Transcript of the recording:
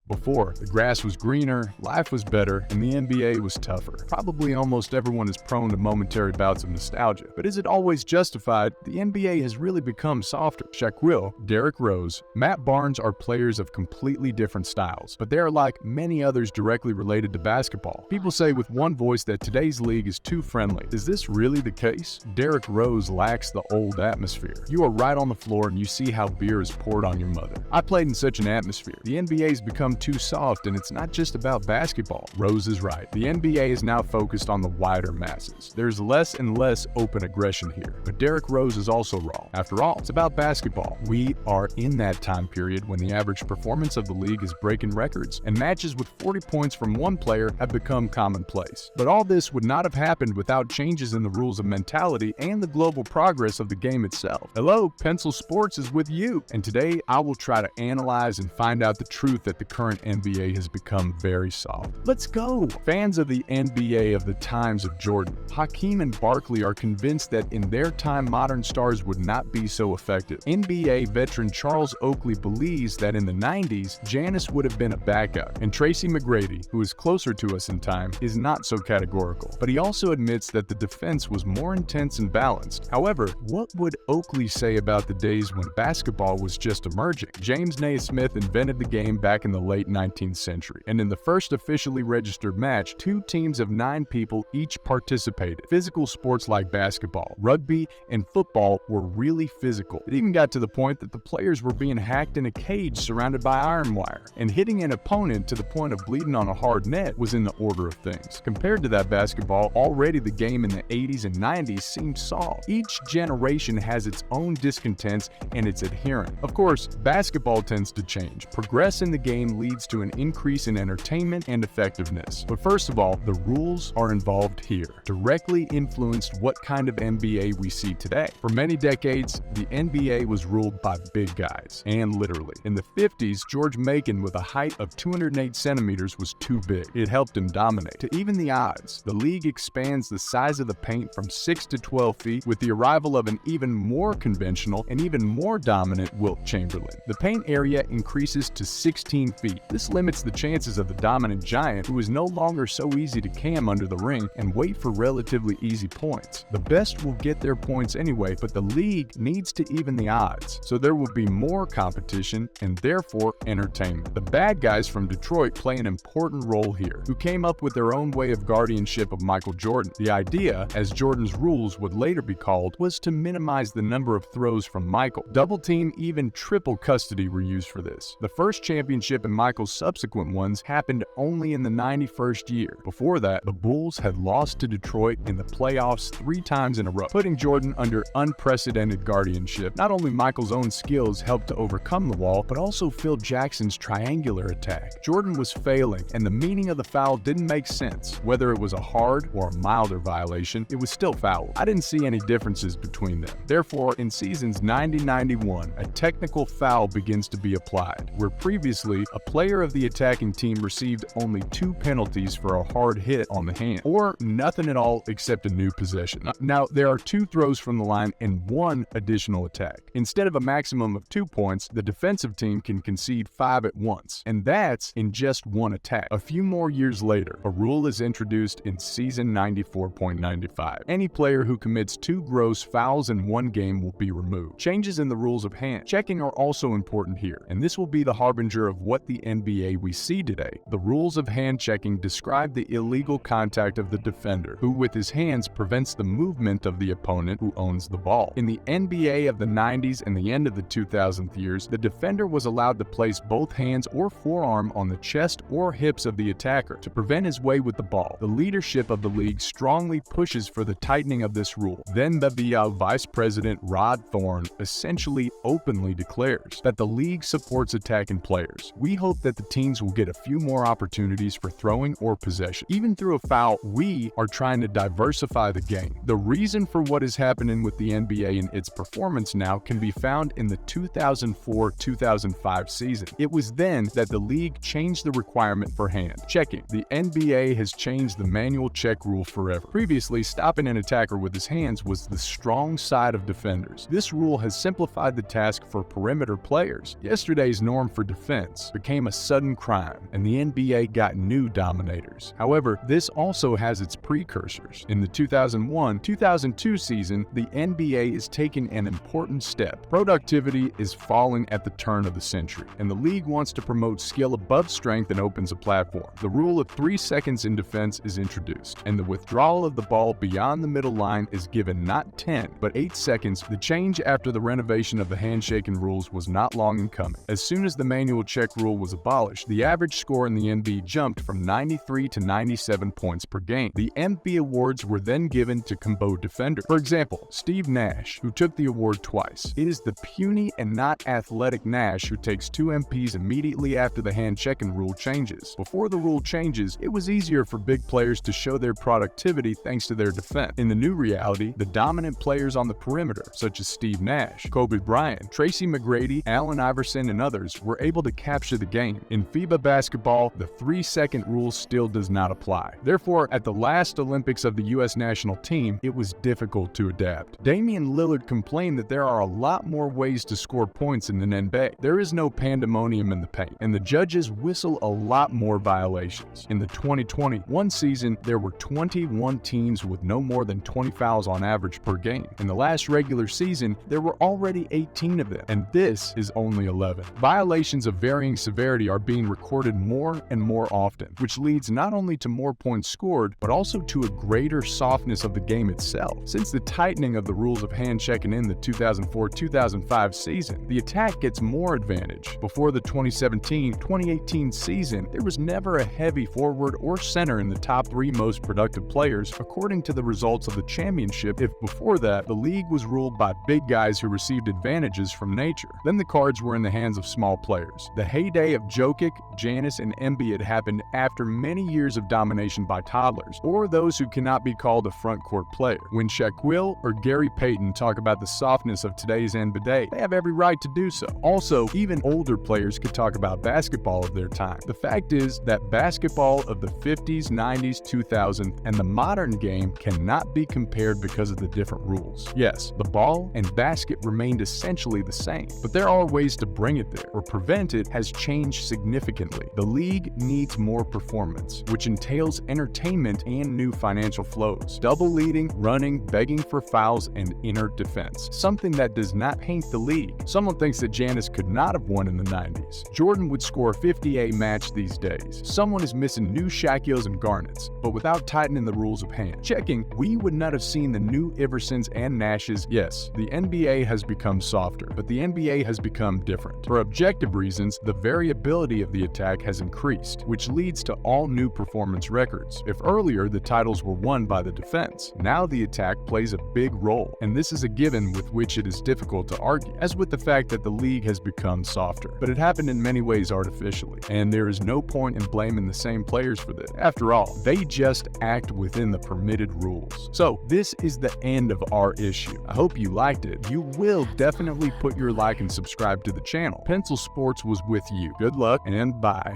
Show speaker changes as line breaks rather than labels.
Before, the grass was greener, life was better, and the NBA was tougher. Probably almost everyone is prone to momentary bouts of nostalgia. But is it always justified? The NBA has really become softer. Shaquille, Derrick Rose, Matt Barnes are players of completely different styles, but they are like many others directly related to basketball. People say with one voice that today's league is too friendly. Is this really the case? Derrick Rose lacks the old atmosphere. You are right on the floor and you see how beer is poured on your mother. I played in such an atmosphere. The NBA has become too soft, and it's not just about basketball. Rose is right. The NBA is now focused on the wider masses. There's less and less open aggression here. But Derrick Rose is also wrong. After all, it's about basketball. We are in that time period when the average performance of the league is breaking records, and matches with 40 points from one player have become commonplace. But all this would not have happened without changes in the rules of mentality and the global progress of the game itself. Hello, Pencil Sports is with you, and today I will try to analyze and find out the truth that the current NBA has become very soft. Let's go! Fans of the NBA of the times of Jordan, Hakeem and Barkley are convinced that in their time modern stars would not be so effective. NBA veteran Charles Oakley believes that in the 90s, Giannis would have been a backup, and Tracy McGrady, who is closer to us in time, is not so categorical. But he also admits that the defense was more intense and balanced. However, what would Oakley say about the days when basketball was just emerging? James Naismith invented the game back in the late 19th century, and in the first officially registered match, 2 teams of 9 people each participated. Physical sports like basketball, rugby, and football were really physical. It even got to the point that the players were being hacked in a cage surrounded by iron wire, and hitting an opponent to the point of bleeding on a hard net was in the order of things. Compared to that basketball, already the game in the 80s and 90s seemed soft. Each generation has its own discontents and its adherent. Of course, basketball tends to change. Progress in the game leads to an increase in entertainment and effectiveness. But first of all, the rules are involved here, directly influenced what kind of NBA we see today. For many decades, the NBA was ruled by big guys, and literally. In the 50s, George Macon with a height of 208 centimeters was too big. It helped him dominate. To even the odds, the league expands the size of the paint from 6 to 12 feet with the arrival of an even more conventional and even more dominant Wilt Chamberlain. The paint area increases to 16 feet. This limits the chances of the dominant giant, who is no longer so easy to cam under the ring and wait for relatively easy points. The best will get their points anyway, but the league needs to even the odds, so there will be more competition and therefore entertainment. The bad guys from Detroit play an important role here, who came up with their own way of guardianship of Michael Jordan. The idea, as Jordan's rules would later be called, was to minimize the number of throws from Michael. Double team, even triple custody were used for this. The first championship and Michael's subsequent ones happened only in the 91st year. Before that, the Bulls had lost to Detroit in the playoffs 3 times in a row, putting Jordan under unprecedented guardianship. Not only Michael's own skills helped to overcome the wall, but also Phil Jackson's triangular attack. Jordan was failing, and the meaning of the foul didn't make sense. Whether it was a hard or a milder violation, it was still foul. I didn't see any differences between them. Therefore, in seasons 90-91, a technical foul begins to be applied, where previously a player of the attacking team received only 2 penalties for a hard hit on the hand, or nothing at all except a new possession. Now, there are 2 throws from the line and 1 additional attack. Instead of a maximum of 2 points, the defensive team can concede 5 at once, and that's in just 1 attack. A few more years later, a rule is introduced in season 94.95. Any player who commits 2 gross fouls in 1 game will be removed. Changes in the rules of hand checking are also important here, and this will be the harbinger of what the NBA we see today. The rules of hand checking describe the illegal contact of the defender, who with his hands prevents the movement of the opponent who owns the ball. In the NBA of the 90s and the end of the 2000th years, the defender was allowed to place both hands or forearm on the chest or hips of the attacker to prevent his way with the ball. The leadership of the league strongly pushes for the tightening of this rule. Then the Vice President Rod Thorne essentially openly declares that the league supports attacking players. We hope that the teams will get a few more opportunities for throwing or possession. Even through a foul, we are trying to diversify the game. The reason for what is happening with the NBA and its performance now can be found in the 2004-2005 season. It was then that the league changed the requirement for hand checking. The NBA has changed the manual check rule forever. Previously, stopping an attacker with his hands was the strong side of defenders. This rule has simplified the task for perimeter players. Yesterday's norm for defense became became a sudden crime, and the NBA got new dominators. However, this also has its precursors. In the 2001-2002 season, the NBA is taking an important step. Productivity is falling at the turn of the century, and the league wants to promote skill above strength and opens a platform. The rule of 3 seconds in defense is introduced, and the withdrawal of the ball beyond the middle line is given not 10, but 8 seconds. The change after the renovation of the handshaking rules was not long in coming. As soon as the manual check rule was abolished, the average score in the NBA jumped from 93 to 97 points per game. The MVP awards were then given to combo defenders. For example, Steve Nash, who took the award twice. It is the puny and not athletic Nash who takes 2 MPs immediately after the hand-checking rule changes. Before the rule changes, it was easier for big players to show their productivity thanks to their defense. In the new reality, the dominant players on the perimeter, such as Steve Nash, Kobe Bryant, Tracy McGrady, Allen Iverson, and others, were able to capture the game. In FIBA basketball, the 3-second rule still does not apply. Therefore, at the last Olympics of the U.S. national team, it was difficult to adapt. Damian Lillard complained that there are a lot more ways to score points in an NBA. There is no pandemonium in the paint, and the judges whistle a lot more violations. In the 2021 season, there were 21 teams with no more than 20 fouls on average per game. In the last regular season, there were already 18 of them, and this is only 11. Violations of varying severity are being recorded more and more often, which leads not only to more points scored, but also to a greater softness of the game itself. Since the tightening of the rules of hand-checking in the 2004-2005 season, the attack gets more advantage. Before the 2017-2018 season, there was never a heavy forward or center in the top 3 most productive players, according to the results of the championship. If before that, the league was ruled by big guys who received advantages from nature, then the cards were in the hands of small players. The heyday of Jokic, Giannis, and Embiid happened after many years of domination by toddlers, or those who cannot be called a front-court player. When Shaquille or Gary Payton talk about the softness of today's NBA, they have every right to do so. Also, even older players could talk about basketball of their time. The fact is that basketball of the 50s, 90s, 2000s, and the modern game cannot be compared because of the different rules. Yes, the ball and basket remained essentially the same, but there are ways to bring it there, or prevent it has changed significantly. The league needs more performance, which entails entertainment and new financial flows. Double leading, running, begging for fouls, and inner defense. Something that does not paint the league. Someone thinks that Giannis could not have won in the 90s. Jordan would score 50 a match these days. Someone is missing new Shaquilles and Garnets, but without tightening the rules of hand checking, we would not have seen the new Iversons and Nashes. Yes, the NBA has become softer, but the NBA has become different. For objective reasons, the variability of the attack has increased, which leads to all new performance records. If earlier the titles were won by the defense, now the attack plays a big role, and this is a given with which it is difficult to argue, as with the fact that the league has become softer. But it happened in many ways artificially, and there is no point in blaming the same players for this. After all, they just act within the permitted rules. So this is the end of our issue. I hope you liked it. You will definitely put your like and subscribe to the channel. Pencil Sports was with you. Good luck and bye.